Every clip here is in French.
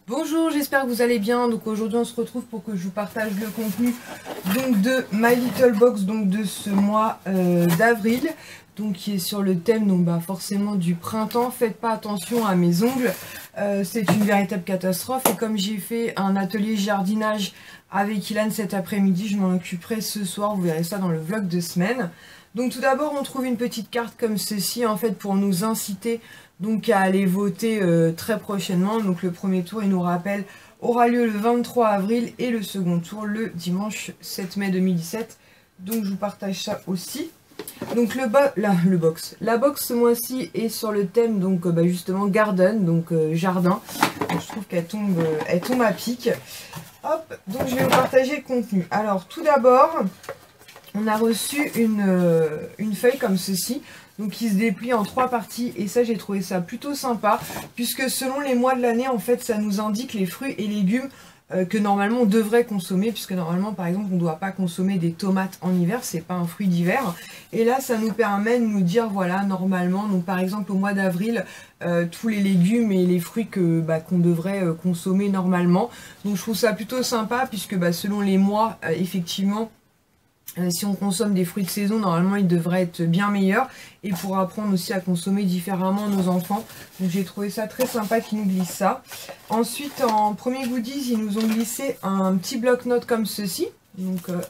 Bonjour, j'espère que vous allez bien. Donc aujourd'hui on se retrouve pour que je vous partage le contenu donc de My Little Box, donc de ce mois d'avril, donc qui est sur le thème donc forcément du printemps. Faites pas attention à mes ongles, c'est une véritable catastrophe. Et comme j'ai fait un atelier jardinage avec Ilan cet après-midi, je m'en occuperai ce soir, vous verrez ça dans le vlog de semaine. Donc tout d'abord on trouve une petite carte comme ceci en fait pour nous inciter donc à aller voter très prochainement. Donc le premier tour, il nous rappelle, aura lieu le 23 avril et le second tour le dimanche 7 mai 2017. Donc je vous partage ça aussi. Donc la box ce mois-ci est sur le thème donc justement garden, donc jardin. Donc, je trouve qu'elle tombe à pic. Hop, donc je vais vous partager le contenu. Alors tout d'abord, on a reçu une feuille comme ceci, donc qui se déplie en 3 parties, et ça j'ai trouvé ça plutôt sympa, puisque selon les mois de l'année en fait ça nous indique les fruits et légumes que normalement on devrait consommer, puisque normalement par exemple on ne doit pas consommer des tomates en hiver, c'est pas un fruit d'hiver, et là ça nous permet de nous dire voilà normalement, donc par exemple au mois d'avril tous les légumes et les fruits qu'on devrait consommer normalement. Donc je trouve ça plutôt sympa, puisque selon les mois effectivement si on consomme des fruits de saison, normalement ils devraient être bien meilleurs, et pour apprendre aussi à consommer différemment nos enfants. Donc j'ai trouvé ça très sympa qu'ils nous glissent ça. Ensuite en premier goodies, ils nous ont glissé un petit bloc-notes comme ceci. Donc hop,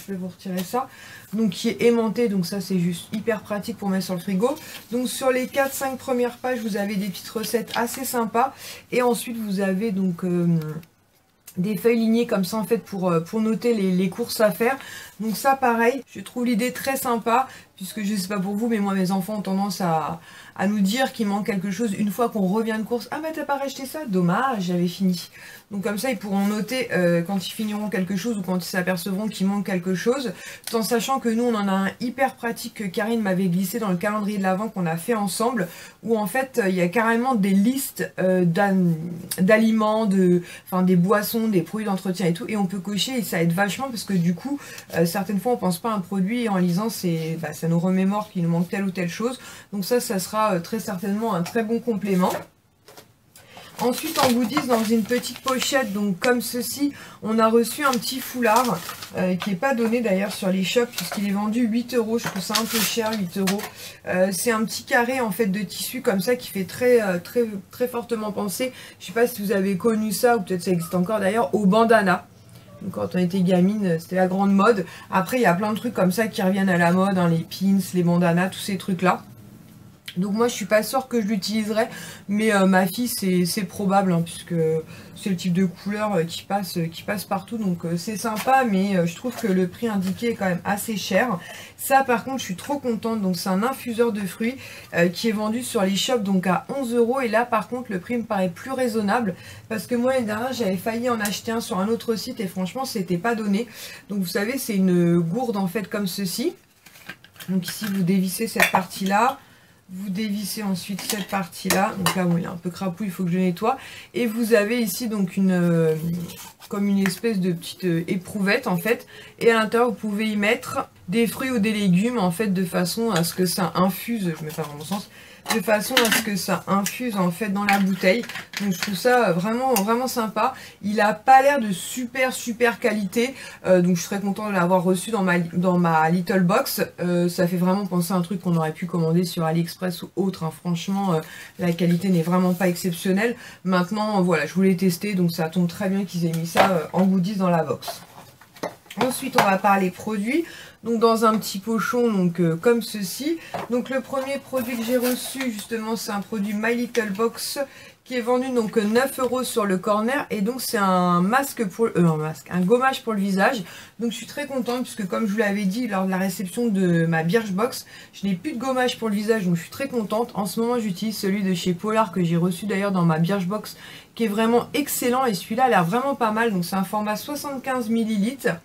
je vais vous retirer ça. Donc qui est aimanté, donc ça c'est juste hyper pratique pour mettre sur le frigo. Donc sur les 4-5 premières pages, vous avez des petites recettes assez sympas. Et ensuite vous avez donc des feuilles lignées comme ça en fait pour noter les courses à faire. Donc ça pareil, je trouve l'idée très sympa, puisque je sais pas pour vous mais moi mes enfants ont tendance à nous dire qu'il manque quelque chose une fois qu'on revient de course. Ah bah t'as pas racheté ça? Dommage, j'avais fini. Donc comme ça ils pourront noter quand ils finiront quelque chose ou quand ils s'apercevront qu'il manque quelque chose, tout en sachant que nous on en a un hyper pratique que Karine m'avait glissé dans le calendrier de l'Avent qu'on a fait ensemble, où en fait il y a carrément des listes d'aliments, des boissons, des produits d'entretien et tout, et on peut cocher, et ça aide vachement parce que du coup certaines fois on pense pas à un produit et en lisant ça nous remémore qu'il nous manque telle ou telle chose. Donc ça sera très certainement un très bon complément. Ensuite en goodies, dans une petite pochette donc comme ceci, on a reçu un petit foulard qui n'est pas donné d'ailleurs sur les shops, puisqu'il est vendu 8 €. Je trouve ça un peu cher, 8 €. C'est un petit carré en fait de tissu comme ça qui fait très fortement penser, je sais pas si vous avez connu ça ou peut-être ça existe encore d'ailleurs, au bandana. Donc, quand on était gamine, c'était la grande mode. Après il y a plein de trucs comme ça qui reviennent à la mode, hein, les pins, les bandanas, tous ces trucs là. Donc moi je suis pas sûre que je l'utiliserai, mais ma fille c'est probable, hein, puisque c'est le type de couleur qui passe partout, donc c'est sympa, mais je trouve que le prix indiqué est quand même assez cher. Ça par contre je suis trop contente, donc c'est un infuseur de fruits qui est vendu sur les shops donc à 11 €, et là par contre le prix me paraît plus raisonnable, parce que moi l'année dernière j'avais failli en acheter un sur un autre site et franchement c'était pas donné. Donc vous savez c'est une gourde en fait comme ceci, donc ici vous dévissez cette partie là. Vous dévissez ensuite cette partie là, donc là bon, il est un peu crapouille, il faut que je nettoie, et vous avez ici donc comme une espèce de petite éprouvette en fait, et à l'intérieur vous pouvez y mettre des fruits ou des légumes en fait, de façon à ce que ça infuse, je mets pas dans mon sens, de façon à ce que ça infuse en fait dans la bouteille. Donc je trouve ça vraiment sympa. Il a pas l'air de super qualité, donc je suis très contente de l'avoir reçu dans ma Little Box. Ça fait vraiment penser à un truc qu'on aurait pu commander sur AliExpress ou autre, hein. Franchement la qualité n'est vraiment pas exceptionnelle. Maintenant voilà, je voulais tester, donc ça tombe très bien qu'ils aient mis ça en goodies dans la box. Ensuite on va parler produits, donc dans un petit pochon donc comme ceci. Donc le premier produit que j'ai reçu justement c'est un produit My Little Box qui est vendu donc 9 € sur le corner, et donc c'est un masque pour un gommage pour le visage. Donc je suis très contente, puisque comme je vous l'avais dit lors de la réception de ma Birchbox, je n'ai plus de gommage pour le visage, donc je suis très contente. En ce moment j'utilise celui de chez Polar que j'ai reçu d'ailleurs dans ma Birchbox, qui est vraiment excellent, et celui-là a l'air vraiment pas mal. Donc c'est un format 75 ml.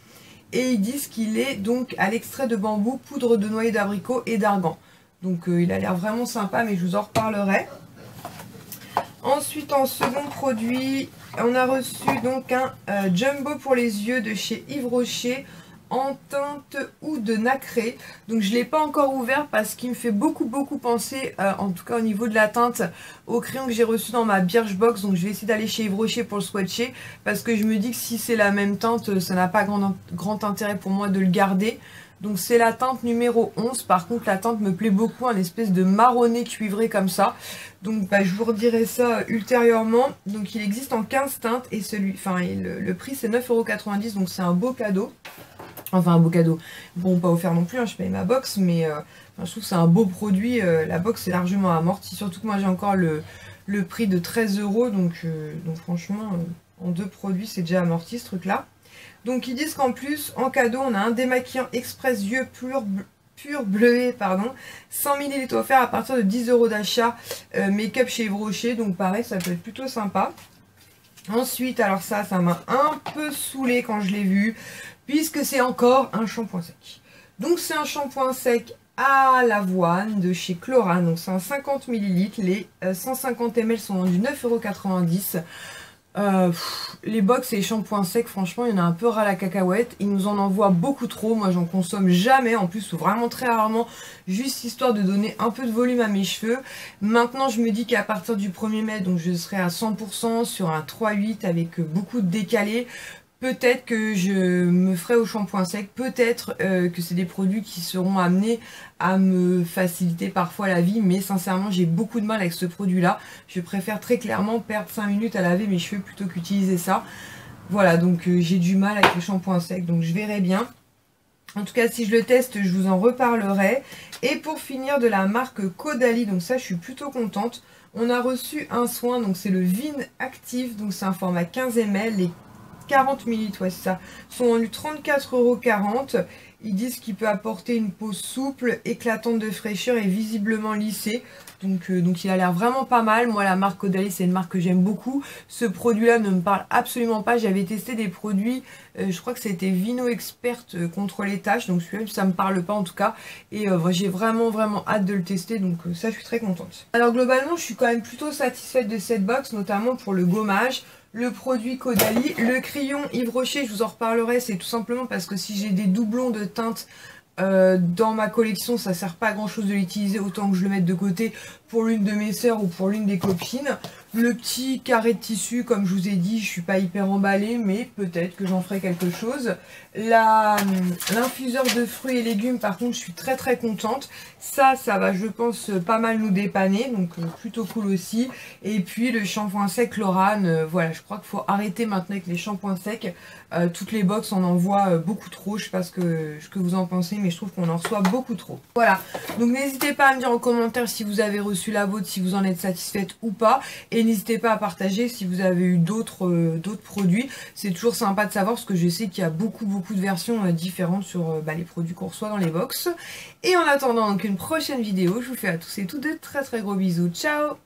Et ils disent qu'il est donc à l'extrait de bambou, poudre de noyer d'abricot et d'argan. Donc il a l'air vraiment sympa, mais je vous en reparlerai. Ensuite en second produit, on a reçu donc un jumbo pour les yeux de chez Yves Rocher en teinte oud nacré. Donc je ne l'ai pas encore ouvert parce qu'il me fait beaucoup penser, en tout cas au niveau de la teinte, au crayon que j'ai reçu dans ma Birchbox. Donc je vais essayer d'aller chez Yves Rocher pour le swatcher parce que je me dis que si c'est la même teinte, ça n'a pas grand intérêt pour moi de le garder. Donc c'est la teinte numéro 11. Par contre la teinte me plaît beaucoup, un espèce de marronné cuivré comme ça. Donc je vous redirai ça ultérieurement. Donc il existe en 15 teintes et le prix c'est 9,90 €. Donc c'est un beau cadeau. Enfin un beau cadeau. Bon, pas offert non plus, hein, je paye ma box, mais je trouve que c'est un beau produit. La box est largement amortie. Surtout que moi j'ai encore le prix de 13 €. Donc franchement, en 2 produits c'est déjà amorti ce truc là. Donc ils disent qu'en plus, en cadeau, on a un démaquillant express yeux pur bleué, pardon, 100 ml offert à partir de 10 € d'achat, make-up chez Yves Rocher. Donc pareil, ça peut être plutôt sympa. Ensuite, alors ça m'a un peu saoulé quand je l'ai vu, puisque c'est encore un shampoing sec. Donc c'est un shampoing sec à l'avoine de chez Chlorane. Donc c'est un 50 ml, les 150 ml sont vendus 9,90 €. Les box et les shampoings secs, franchement il y en a un peu ras la cacahuète. Ils nous en envoient beaucoup trop, moi j'en consomme jamais, en plus ou vraiment très rarement, juste histoire de donner un peu de volume à mes cheveux. Maintenant je me dis qu'à partir du 1er mai, donc je serai à 100% sur un 3,8 avec beaucoup de décalé. Peut-être que je me ferai au shampoing sec, peut-être que c'est des produits qui seront amenés à me faciliter parfois la vie, mais sincèrement j'ai beaucoup de mal avec ce produit là. Je préfère très clairement perdre 5 minutes à laver mes cheveux plutôt qu'utiliser ça. Voilà, donc j'ai du mal avec les shampoings secs, donc je verrai bien. En tout cas si je le teste je vous en reparlerai. Et pour finir, de la marque Caudalie, donc ça je suis plutôt contente. On a reçu un soin, donc c'est le Vin Active, donc c'est un format 15 ml, les 40 ml, ouais c'est ça, sont vendus 34,40 €. Ils disent qu'il peut apporter une peau souple, éclatante de fraîcheur et visiblement lissée. Donc il a l'air vraiment pas mal. Moi la marque Caudalie c'est une marque que j'aime beaucoup. Ce produit là ne me parle absolument pas. J'avais testé des produits, je crois que c'était Vino Expert contre les taches. Donc celui-là ça me parle pas en tout cas. Et j'ai vraiment hâte de le tester. Donc ça je suis très contente. Alors globalement je suis quand même plutôt satisfaite de cette box, notamment pour le gommage. Le produit Caudalie, le crayon Yves Rocher, je vous en reparlerai, c'est tout simplement parce que si j'ai des doublons de teinte dans ma collection, ça sert pas à grand chose de l'utiliser, autant que je le mette de côté pour l'une de mes sœurs ou pour l'une des copines. Le petit carré de tissu, comme je vous ai dit, je suis pas hyper emballée, mais peut-être que j'en ferai quelque chose. L'infuseur de fruits et légumes, par contre, je suis très contente. Ça va, je pense, pas mal nous dépanner, donc plutôt cool aussi. Et puis le shampoing sec Chlorane, voilà, je crois qu'il faut arrêter maintenant avec les shampoings secs. Toutes les box on en voit beaucoup trop, je sais pas ce que vous en pensez, mais je trouve qu'on en reçoit beaucoup trop. Voilà, donc n'hésitez pas à me dire en commentaire si vous avez reçu la vôtre, si vous en êtes satisfaite ou pas. Et n'hésitez pas à partager si vous avez eu d'autres produits. C'est toujours sympa de savoir parce que je sais qu'il y a beaucoup de versions différentes sur les produits qu'on reçoit dans les box. Et en attendant donc une prochaine vidéo, je vous fais à tous et toutes de très gros bisous. Ciao!